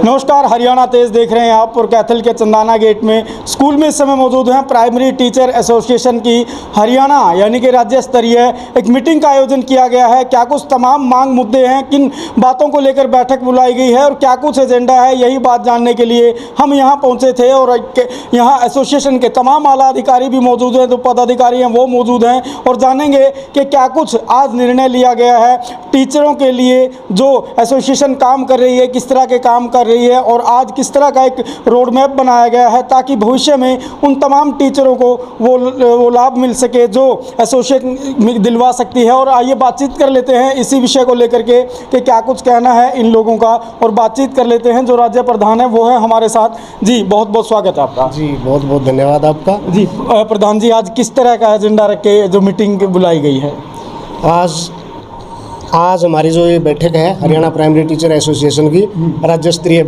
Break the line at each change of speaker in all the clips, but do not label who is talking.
नमस्कार, हरियाणा तेज देख रहे हैं आप और कैथल के चंदाना गेट में स्कूल में इस समय मौजूद हैं। प्राइमरी टीचर एसोसिएशन की हरियाणा यानी कि राज्य स्तरीय एक मीटिंग का आयोजन किया गया है। क्या कुछ तमाम मांग मुद्दे हैं, किन बातों को लेकर बैठक बुलाई गई है और क्या कुछ एजेंडा है, यही बात जानने के लिए हम यहाँ पहुँचे थे। और यहाँ एसोसिएशन के तमाम आला अधिकारी भी मौजूद हैं, जो पदाधिकारी हैं वो मौजूद हैं और जानेंगे कि क्या कुछ आज निर्णय लिया गया है टीचरों के लिए। जो एसोसिएशन काम कर रही है, किस तरह के काम कर रही है और आज किस तरह का एक रोड मैप बनाया गया है ताकि भविष्य में उन तमाम टीचरों को वो लाभ मिल सके जो एसोसिएशन दिलवा सकती है। और आइए बातचीत कर लेते हैं इसी विषय को लेकर के कि क्या कुछ कहना है इन लोगों का, और बातचीत कर लेते हैं। जो राज्य प्रधान है वो है हमारे साथ। जी बहुत बहुत स्वागत है आपका।
जी बहुत बहुत धन्यवाद आपका।
जी प्रधान जी, आज किस तरह का एजेंडा रख के जो मीटिंग बुलाई गई है?
आज हमारी जो ये बैठक है हरियाणा प्राइमरी टीचर एसोसिएशन की राज्य स्तरीय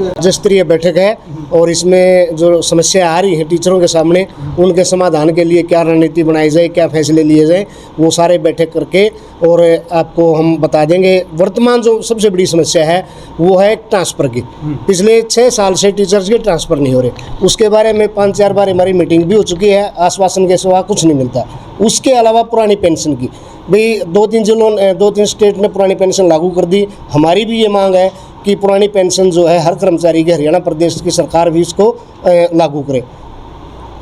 राज्य स्तरीय बैठक है और इसमें जो समस्या आ रही है टीचरों के सामने, उनके समाधान के लिए क्या रणनीति बनाई जाए, क्या फैसले लिए जाए, वो सारे बैठक करके और आपको हम बता देंगे। वर्तमान जो सबसे बड़ी समस्या है वो है ट्रांसफ़र की। पिछले 6 साल से टीचर्स के ट्रांसफ़र नहीं हो रहे। उसके बारे में 5-4 बार हमारी मीटिंग भी हो चुकी है। आश्वासन के सिवा कुछ नहीं मिलता। उसके अलावा पुरानी पेंशन की भाई 2-3 स्टेट ने पुरानी पेंशन लागू कर दी। हमारी भी ये मांग है कि पुरानी पेंशन जो है हर कर्मचारी के हरियाणा प्रदेश की सरकार भी इसको लागू करे।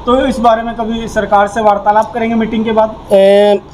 तो इस बारे में कभी सरकार से वार्तालाप करेंगे मीटिंग के बाद?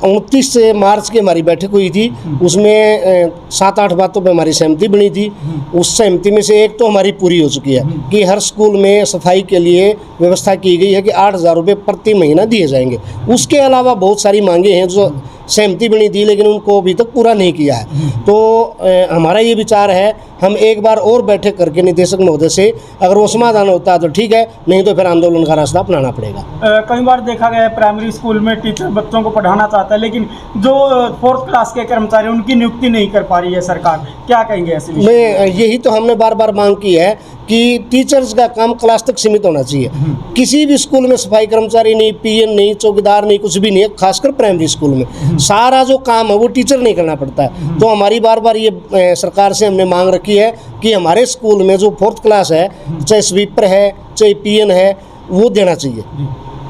29 मार्च की हमारी बैठक हुई थी, उसमें 7-8 बातों पर हमारी सहमति बनी थी। उस सहमति में से एक तो हमारी पूरी हो चुकी है कि हर स्कूल में सफाई के लिए व्यवस्था की गई है कि 8,000 रुपये प्रति महीना दिए जाएंगे। उसके अलावा बहुत सारी मांगे हैं जो सहमति बनी थी लेकिन उनको अभी तक पूरा नहीं किया है। तो हमारा ये विचार है हम एक बार और बैठक करके निदेशक महोदय से अगर वो समाधान होता है तो ठीक है, नहीं तो फिर आंदोलन का रास्ता अपनाना पड़ेगा।
कई बार देखा गया है प्राइमरी स्कूल में टीचर बच्चों को पढ़ाना चाहता है लेकिन जो 4th क्लास के कर्मचारी उनकी नियुक्ति नहीं कर पा रही है सरकार, क्या कहेंगे ऐसे विषय में?
यही तो हमने बार बार मांग की है कि टीचर्स का काम क्लास तक सीमित होना चाहिए। किसी भी स्कूल में सफाई कर्मचारी नहीं, पीएन नहीं, चौकीदार नहीं, कुछ भी नहीं है। खासकर प्राइमरी स्कूल में सारा जो काम है वो टीचर नहीं करना पड़ता है। तो हमारी बार बार ये सरकार से हमने मांग रखी है कि हमारे स्कूल में जो 4th क्लास है, चाहे स्वीपर है, चाहे पीएन है, वो देना चाहिए।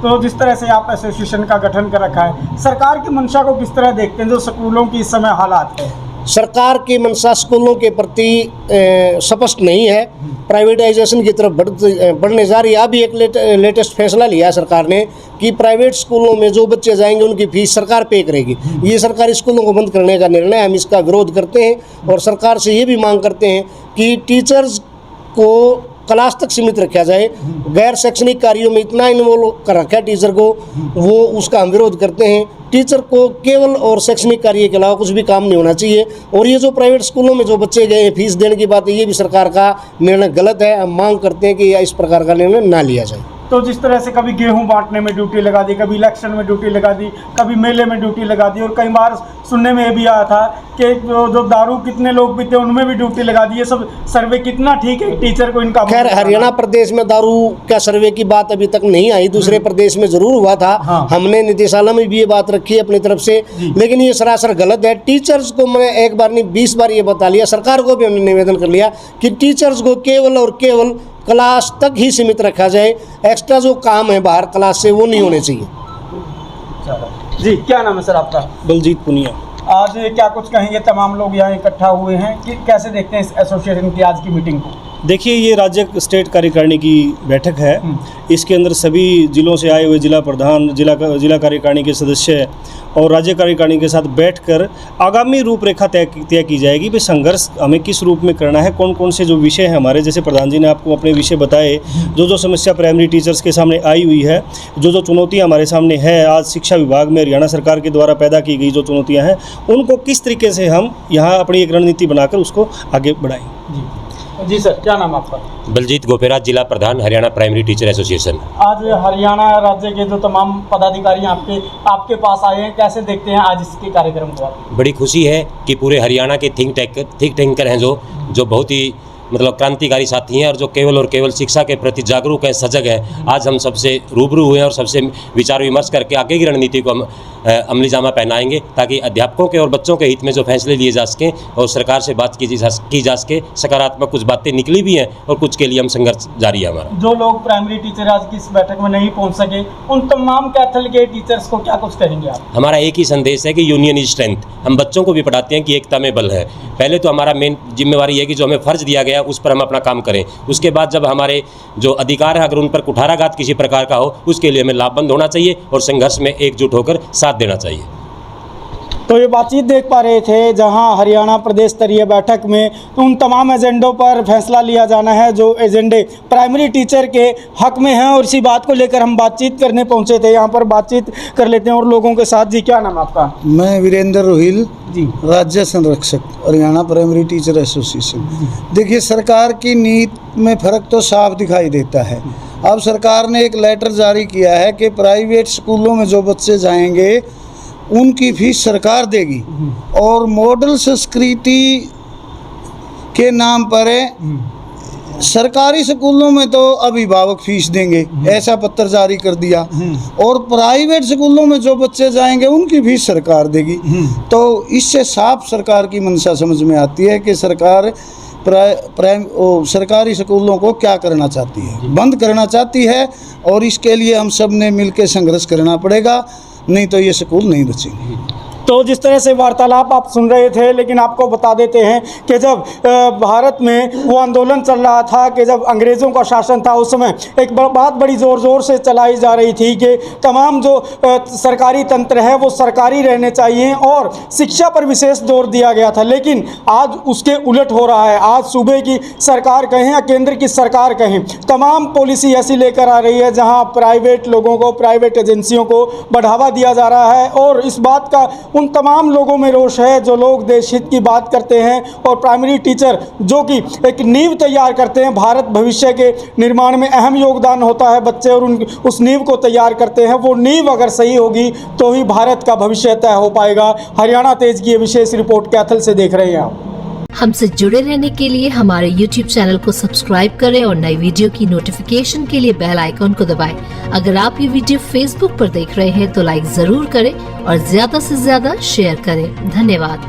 तो जिस तरह से आप एसोसिएशन का गठन कर रखा है, सरकार की मंशा को किस तरह देखते हैं जो स्कूलों की इस समय हालात है?
सरकार की मंशा स्कूलों के प्रति स्पष्ट नहीं है। प्राइवेटाइजेशन की तरफ बढ़ने जा रही है। अभी एक लेटेस्ट फैसला लिया सरकार ने कि प्राइवेट स्कूलों में जो बच्चे जाएंगे उनकी फीस सरकार पे करेगी। ये सरकारी स्कूलों को बंद करने का निर्णय, हम इसका विरोध करते हैं और सरकार से ये भी मांग करते हैं कि टीचर्स को क्लास तक सीमित रखा जाए। गैर शैक्षणिक कार्यों में इतना इन्वॉल्व कर रखा है टीचर को, वो उसका हम विरोध करते हैं। टीचर को केवल और शैक्षणिक कार्य के अलावा कुछ भी काम नहीं होना चाहिए। और ये जो प्राइवेट स्कूलों में जो बच्चे गए हैं फीस देने की बात है, ये भी सरकार का निर्णय गलत है। हम मांग करते हैं कि इस प्रकार का निर्णय ना लिया जाए।
तो जिस तरह से कभी गेहूं बांटने में ड्यूटी लगा दी, कभी इलेक्शन में ड्यूटी लगा दी, कभी मेले में ड्यूटी लगा दी, और कई बार सुनने में ये भी आया था कि जो दारू कितने लोग पीते हैं उनमें भी ड्यूटी लगा दी। ये सब सर्वे कितना ठीक है टीचर को इनका?
खैर हरियाणा प्रदेश में दारू का सर्वे की बात अभी तक नहीं आई, दूसरे प्रदेश में जरूर हुआ था। हमने निदेशालय में भी ये बात रखी है अपनी तरफ से, लेकिन ये सरासर गलत है। टीचर्स को मैं एक बार नहीं 20 बार ये बता लिया, सरकार को भी हमने निवेदन कर लिया कि टीचर्स को केवल और केवल क्लास तक ही सीमित रखा जाए। एक्स्ट्रा जो काम है बाहर क्लास से वो नहीं होने चाहिए।
जी क्या नाम है सर आपका?
बलजीत पुनिया।
आज क्या कुछ कहेंगे? तमाम लोग यहाँ इकट्ठा हुए हैं कि कैसे देखते हैं इस एसोसिएशन की आज की मीटिंग को?
देखिए, ये राज्य स्टेट कार्यकारिणी की बैठक है। इसके अंदर सभी जिलों से आए हुए जिला प्रधान, जिला कार्यकारिणी के सदस्य और राज्य कार्यकारिणी के साथ बैठकर आगामी रूपरेखा तय की जाएगी। भी संघर्ष हमें किस रूप में करना है, कौन कौन से जो विषय हैं हमारे, जैसे प्रधान जी ने आपको अपने विषय बताए, जो समस्या प्राइमरी टीचर्स के सामने आई हुई है, जो चुनौतियाँ हमारे सामने है आज शिक्षा विभाग में हरियाणा सरकार के द्वारा पैदा की गई जो चुनौतियाँ हैं, उनको किस तरीके से हम यहाँ अपनी एक रणनीति बनाकर उसको आगे बढ़ाएं।
जी सर, क्या नाम आपका?
बलजीत गोपेराज, जिला प्रधान हरियाणा प्राइमरी टीचर एसोसिएशन।
आज हरियाणा राज्य के जो तमाम पदाधिकारी आपके पास आए हैं, कैसे देखते हैं आज इसके कार्यक्रम को?
बड़ी खुशी है कि पूरे हरियाणा के थिंक टैंकर हैं जो बहुत ही मतलब क्रांतिकारी साथी हैं और जो केवल और केवल शिक्षा के प्रति जागरूक हैं, सजग हैं। आज हम सबसे रूबरू हुए हैं और सबसे विचार विमर्श करके आगे की रणनीति को हम अमली जामा पहनाएंगे, ताकि अध्यापकों के और बच्चों के हित में जो फैसले लिए जा सकें और सरकार से बात की जा सके। सकारात्मक कुछ बातें निकली भी हैं और कुछ के लिए हम संघर्ष जारी है हमारा।
जो लोग प्राइमरी टीचर आज की इस बैठक में नहीं पहुंच सके, उन तमाम कैथल के टीचर्स को क्या कुछ कहेंगे आप?
हमारा एक ही संदेश है कि यूनियन इज स्ट्रेंथ। हम बच्चों को भी पढ़ाते हैं कि एकता में बल है। पहले तो हमारा मेन जिम्मेवारी है कि जो हमें फ़र्ज दिया गया उस पर हम अपना काम करें। उसके बाद जब हमारे जो अधिकार है अगर उन पर कुठाराघात किसी प्रकार का हो, उसके लिए हमें लाभबंद होना चाहिए और संघर्ष में एकजुट होकर साथ देना चाहिए।
तो ये बातचीत देख पा रहे थे, जहां हरियाणा प्रदेश स्तरीय बैठक में उन तमाम एजेंडों पर फैसला लिया जाना है जो एजेंडे प्राइमरी टीचर के हक में हैं, और इसी बात को लेकर हम बातचीत करने पहुंचे थे। यहाँ पर बातचीत कर लेते हैं और लोगों के साथ। जी, क्या नाम है आपका?
मैं वीरेंद्र रोहिल
जी,
राज्य संरक्षक हरियाणा प्राइमरी टीचर एसोसिएशन। देखिए, सरकार की नीति में फ़र्क तो साफ दिखाई देता है। अब सरकार ने एक लेटर जारी किया है कि प्राइवेट स्कूलों में जो बच्चे जाएंगे उनकी फीस सरकार देगी, और मॉडल संस्कृति के नाम पर सरकारी स्कूलों में तो अभिभावक फीस देंगे, ऐसा पत्र जारी कर दिया, और प्राइवेट स्कूलों में जो बच्चे जाएंगे उनकी फीस सरकार देगी। तो इससे साफ सरकार की मंशा समझ में आती है कि सरकार सरकारी स्कूलों को क्या करना चाहती है, बंद करना चाहती है, और इसके लिए हम सब ने मिलकर संघर्ष करना पड़ेगा, नहीं तो ये स्कूल नहीं बचेंगे।
तो जिस तरह से वार्तालाप आप सुन रहे थे, लेकिन आपको बता देते हैं कि जब भारत में वो आंदोलन चल रहा था कि जब अंग्रेज़ों का शासन था, उस समय एक बात बड़ी ज़ोर से चलाई जा रही थी कि तमाम जो सरकारी तंत्र है वो सरकारी रहने चाहिए और शिक्षा पर विशेष जोर दिया गया था। लेकिन आज उसके उलट हो रहा है। आज सूबे की सरकार कहें या केंद्र की सरकार कहें, तमाम पॉलिसी ऐसी लेकर आ रही है जहाँ प्राइवेट लोगों को, प्राइवेट एजेंसियों को बढ़ावा दिया जा रहा है, और इस बात का उन तमाम लोगों में रोष है जो लोग देश हित की बात करते हैं। और प्राइमरी टीचर जो कि एक नींव तैयार करते हैं, भारत भविष्य के निर्माण में अहम योगदान होता है बच्चे, और उस नींव को तैयार करते हैं। वो नींव अगर सही होगी तो ही भारत का भविष्य तय हो पाएगा। हरियाणा तेज की ये विशेष रिपोर्ट कैथल से देख रहे हैं आप।
हमसे जुड़े रहने के लिए हमारे YouTube चैनल को सब्सक्राइब करें और नई वीडियो की नोटिफिकेशन के लिए बेल आइकॉन को दबाएं। अगर आप ये वीडियो Facebook पर देख रहे हैं तो लाइक जरूर करें और ज्यादा से ज्यादा शेयर करें। धन्यवाद।